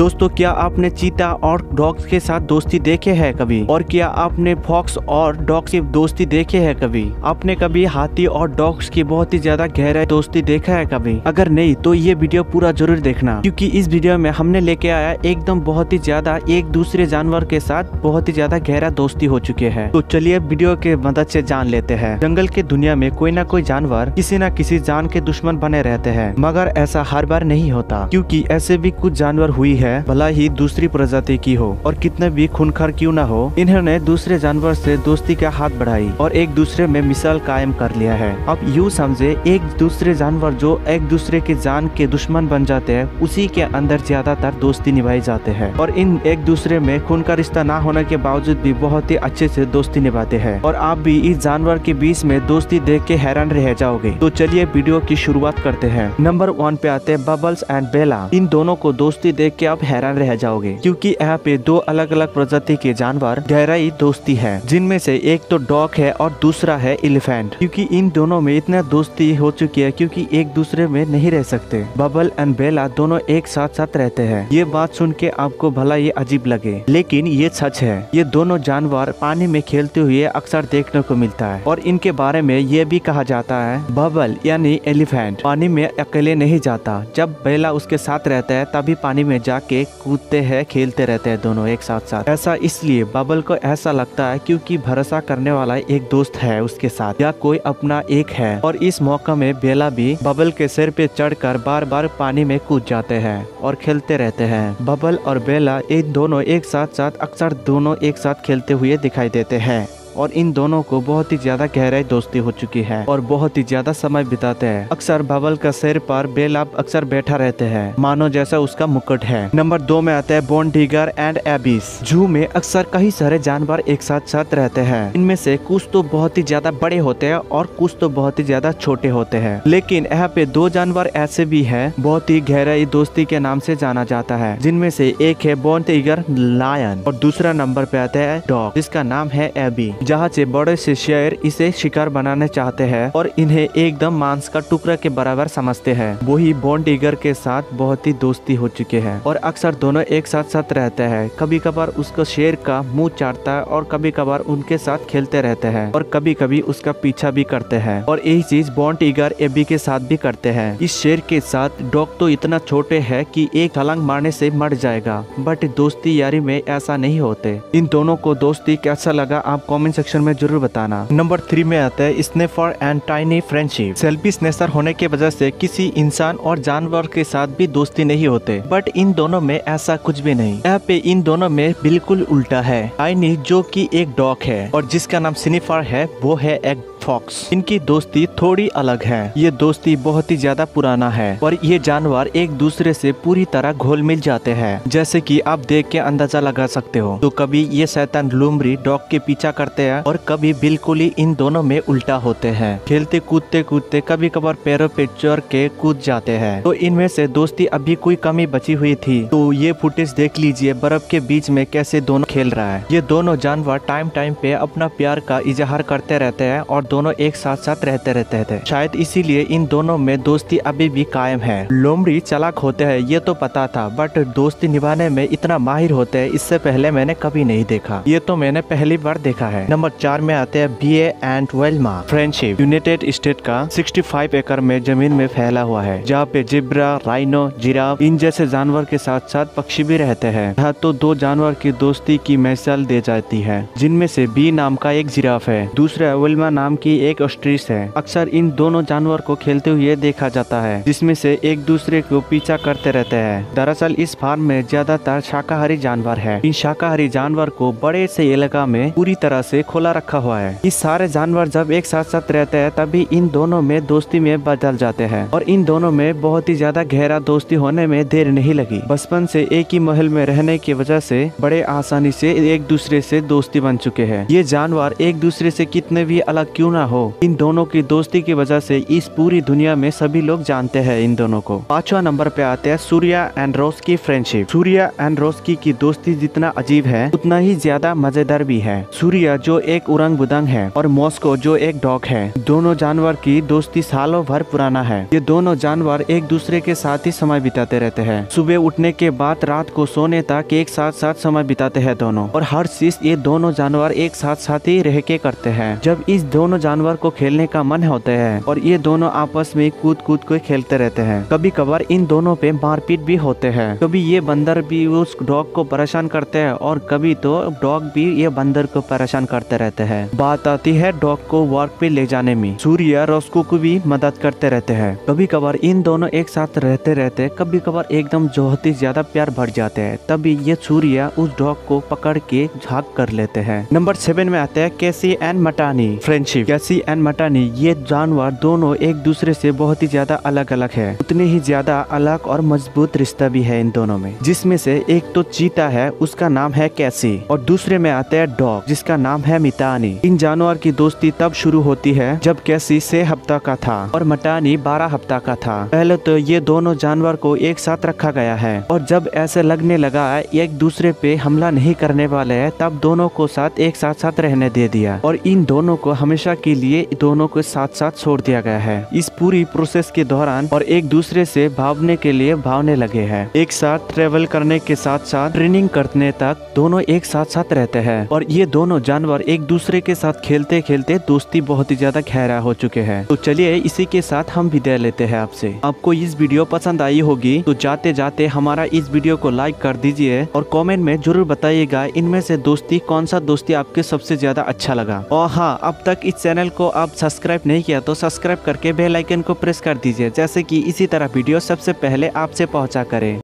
दोस्तों, क्या आपने चीता और डॉग्स के साथ दोस्ती देखे है कभी? और क्या आपने फॉक्स और डॉग्स की दोस्ती देखे है कभी? आपने कभी हाथी और डॉग्स की बहुत ही ज्यादा गहरा दोस्ती देखा है कभी? अगर नहीं तो ये वीडियो पूरा जरूर देखना, क्योंकि इस वीडियो में हमने लेके आया एकदम बहुत ही ज्यादा एक दूसरे जानवर के साथ बहुत ही ज्यादा गहरा दोस्ती हो चुके हैं। तो चलिए वीडियो के मदद से जान लेते हैं। जंगल के दुनिया में कोई ना कोई जानवर किसी न किसी जान के दुश्मन बने रहते हैं, मगर ऐसा हर बार नहीं होता, क्योंकि ऐसे भी कुछ जानवर हुई है, भला ही दूसरी प्रजाति की हो और कितने भी खूनखार क्यों ना हो, इन्होंने दूसरे जानवर से दोस्ती का हाथ बढ़ाई और एक दूसरे में मिसाल कायम कर लिया है। अब यूँ समझे, एक दूसरे जानवर जो एक दूसरे के जान के दुश्मन बन जाते हैं, उसी के अंदर ज्यादातर दोस्ती निभाई जाते हैं और इन एक दूसरे में खून का रिश्ता ना होने के बावजूद भी बहुत ही अच्छे से दोस्ती निभाते हैं। और आप भी इस जानवर के बीच में दोस्ती देख के हैरान रह जाओगे। तो चलिए वीडियो की शुरुआत करते हैं। नंबर 1 पे आते हैं बबल्स एंड बेला। इन दोनों को दोस्ती देख के आप हैरान रह जाओगे, क्योंकि यहाँ पे दो अलग अलग प्रजाति के जानवर गहराई दोस्ती है, जिनमें से एक तो डॉग है और दूसरा है एलिफेंट। क्योंकि इन दोनों में इतना दोस्ती हो चुकी है क्योंकि एक दूसरे में नहीं रह सकते। बबल एंड बेला दोनों एक साथ साथ रहते हैं। ये बात सुन के आपको भला ये अजीब लगे, लेकिन ये सच है। ये दोनों जानवर पानी में खेलते हुए अक्सर देखने को मिलता है और इनके बारे में ये भी कहा जाता है, बबल यानी एलिफेंट पानी में अकेले नहीं जाता, जब बेला उसके साथ रहता है तभी पानी में जाके कूदते हैं, खेलते रहते हैं दोनों एक साथ साथ। ऐसा इसलिए बबल को ऐसा लगता है क्योंकि भरोसा करने वाला एक दोस्त है उसके साथ, या कोई अपना एक है। और इस मौका में बेला भी बबल के सिर पे चढ़कर बार बार पानी में कूद जाते हैं और खेलते रहते हैं। बबल और बेला इन दोनों एक साथ साथ अक्सर दोनों एक साथ खेलते हुए दिखाई देते हैं और इन दोनों को बहुत ही ज्यादा गहराई दोस्ती हो चुकी है और बहुत ही ज्यादा समय बिताते हैं। अक्सर बबल का सिर पर बेला अक्सर बैठा रहते हैं, मानो जैसा उसका मुकुट है। नंबर 2 में आता है बोन डिगर एंड एबिस। जू में अक्सर कई सारे जानवर एक साथ साथ रहते हैं। इनमें से कुछ तो बहुत ही ज्यादा बड़े होते हैं और कुछ तो बहुत ही ज्यादा छोटे होते हैं, लेकिन यहाँ पे दो जानवर ऐसे भी है बहुत ही गहराई दोस्ती के नाम से जाना जाता है, जिनमें से एक है बोन डिगर लायन और दूसरा नंबर पे आता है डॉग, जिसका नाम है एबी। जहाँ से बड़े से शेर इसे शिकार बनाने चाहते हैं और इन्हें एकदम मांस का टुकड़ा के बराबर समझते हैं। वही बोन डिगर के साथ बहुत ही दोस्ती हो चुके हैं और अक्सर दोनों एक साथ साथ रहते हैं। कभी कभार उसको शेर का मुंह चाटता है और कभी कभार उनके साथ खेलते रहते हैं और कभी कभी उसका पीछा भी करते हैं। और यही चीज बोन डिगर एबी के साथ भी करते हैं। इस शेर के साथ डॉग तो इतना छोटे है कि एक छलांग मारने से मर जाएगा, बट दोस्ती यारी में ऐसा नहीं होते। इन दोनों को दोस्ती कैसा लगा आप कमेंट सेक्शन में जरूर बताना। नंबर 3 में आता है स्नेफर and tiny friendship. Selfish nature होने के वजह से किसी इंसान और जानवर के साथ भी दोस्ती नहीं होते, बट इन दोनों में ऐसा कुछ भी नहीं। यहाँ पे इन दोनों में बिल्कुल उल्टा है। टाइनी जो कि एक डॉग है और जिसका नाम स्नेफर है, वो है एक फॉक्स। इनकी दोस्ती थोड़ी अलग है। ये दोस्ती बहुत ही ज्यादा पुराना है और ये जानवर एक दूसरे से पूरी तरह घुल मिल जाते हैं, जैसे कि आप देख के अंदाजा लगा सकते हो। तो कभी ये शैतान लुमरी डॉग के पीछा करते हैं और कभी बिल्कुल ही इन दोनों में उल्टा होते हैं। खेलते कूदते कूदते कभी कभार पैरों पे चढ़ के कूद जाते हैं। तो इनमें से दोस्ती अभी कोई कमी बची हुई थी तो ये फुटेज देख लीजिए, बर्फ के बीच में कैसे दोनों खेल रहा है। ये दोनों जानवर टाइम टाइम पे अपना प्यार का इजहार करते रहते हैं और दोनों एक साथ साथ रहते थे। शायद इसीलिए इन दोनों में दोस्ती अभी भी कायम है। लोमड़ी चालाक होते हैं ये तो पता था, बट दोस्ती निभाने में इतना माहिर होते हैं इससे पहले मैंने कभी नहीं देखा। ये तो मैंने पहली बार देखा है। नंबर 4 में आते हैं BA and Velama friendship. United state का 65 एकड़ में जमीन में फैला हुआ है, जहाँ पे जिब्रा, राइनो, जिराफ इन जैसे जानवर के साथ साथ पक्षी भी रहते हैं। यहाँ तो दो जानवर की दोस्ती की मिसाल दी जाती है, जिनमें से बी नाम का एक जिराफ है, दूसरा वेल्मा नाम की एक ऑस्ट्रिच है। अक्सर इन दोनों जानवर को खेलते हुए देखा जाता है, जिसमें से एक दूसरे को पीछा करते रहते हैं। दरअसल इस फार्म में ज्यादातर शाकाहारी जानवर है। इन शाकाहारी जानवर को बड़े से इलाका में पूरी तरह से खोला रखा हुआ है। इस सारे जानवर जब एक साथ साथ रहते हैं तभी इन दोनों में दोस्ती में बदल जाते हैं और इन दोनों में बहुत ही ज्यादा गहरा दोस्ती होने में देर नहीं लगी। बचपन से एक ही महल में रहने की वजह से बड़े आसानी से एक दूसरे से दोस्ती बन चुके हैं। ये जानवर एक दूसरे से कितने भी अलग क्यों ना हो, इन दोनों की दोस्ती की वजह से इस पूरी दुनिया में सभी लोग जानते हैं इन दोनों को। 5वां नंबर पे आते हैं सूर्या एंड रोज की फ्रेंडशिप। सूर्या एंड रोज की दोस्ती जितना अजीब है उतना ही ज्यादा मजेदार भी है। सूर्या जो एक उरंगबुदंग है और मॉस्को जो एक डॉग है। दोनों जानवर की दोस्ती सालों भर पुराना है। ये दोनों जानवर एक दूसरे के साथ ही समय बिताते रहते हैं। सुबह उठने के बाद रात को सोने तक एक साथ साथ समय बिताते हैं दोनों, और हर चीज ये दोनों जानवर एक साथ साथ ही रह के करते हैं। जब इस दोनों जानवर को खेलने का मन होता है और ये दोनों आपस में कूद कूद के खेलते रहते हैं। कभी कभार इन दोनों पे मारपीट भी होते हैं। कभी ये बंदर भी उस डॉग को परेशान करते हैं और कभी तो डॉग भी ये बंदर को परेशान करते रहते हैं। बात आती है डॉग को वर्क पे ले जाने में। सूर्य रॉस्को को भी मदद करते रहते हैं। कभी कभार इन दोनों एक साथ रहते रहते कभी कभार एकदम बहुत ही ज्यादा प्यार बढ़ जाते हैं। तभी ये सूर्य उस डॉग को पकड़ के झाग कर लेते हैं। नंबर 7 में आते हैं कैसी एंड मटानी फ्रेंडशिप। कैसी एंड मटानी ये जानवर दोनों एक दूसरे से बहुत ही ज्यादा अलग अलग है। उतने ही ज्यादा अलग और मजबूत रिश्ता भी है इन दोनों में, जिसमें से एक तो चीता है, उसका नाम है कैसी, और दूसरे में आते हैं डॉग जिसका नाम है मितानी। इन जानवर की दोस्ती तब शुरू होती है जब कैसी 6 हफ्ता का था और मटानी 12 हफ्ता का था। पहले तो ये दोनों जानवर को एक साथ रखा गया है, और जब ऐसे लगने लगा एक दूसरे पे हमला नहीं करने वाले हैं, तब दोनों को साथ एक साथ साथ रहने दे दिया और इन दोनों को हमेशा के लिए दोनों को साथ साथ छोड़ दिया गया है। इस पूरी प्रोसेस के दौरान और एक दूसरे से भागने के लिए भागने लगे हैं। एक साथ ट्रेवल करने के साथ साथ ट्रेनिंग करने तक दोनों एक साथ साथ रहते हैं, और ये दोनों जानवर एक दूसरे के साथ खेलते खेलते दोस्ती बहुत ही ज्यादा गहरा हो चुके हैं। तो चलिए इसी के साथ हम विदाई लेते हैं आपसे। आपको इस वीडियो पसंद आई होगी तो जाते जाते हमारा इस वीडियो को लाइक कर दीजिए और कमेंट में जरूर बताइएगा इनमें से दोस्ती कौन सा दोस्ती आपके सबसे ज्यादा अच्छा लगा। और हाँ, अब तक इस चैनल को आप सब्सक्राइब नहीं किया तो सब्सक्राइब करके बेल आइकन को प्रेस कर दीजिए, जैसे कि इसी तरह वीडियो सबसे पहले आपसे पहुंचा करे।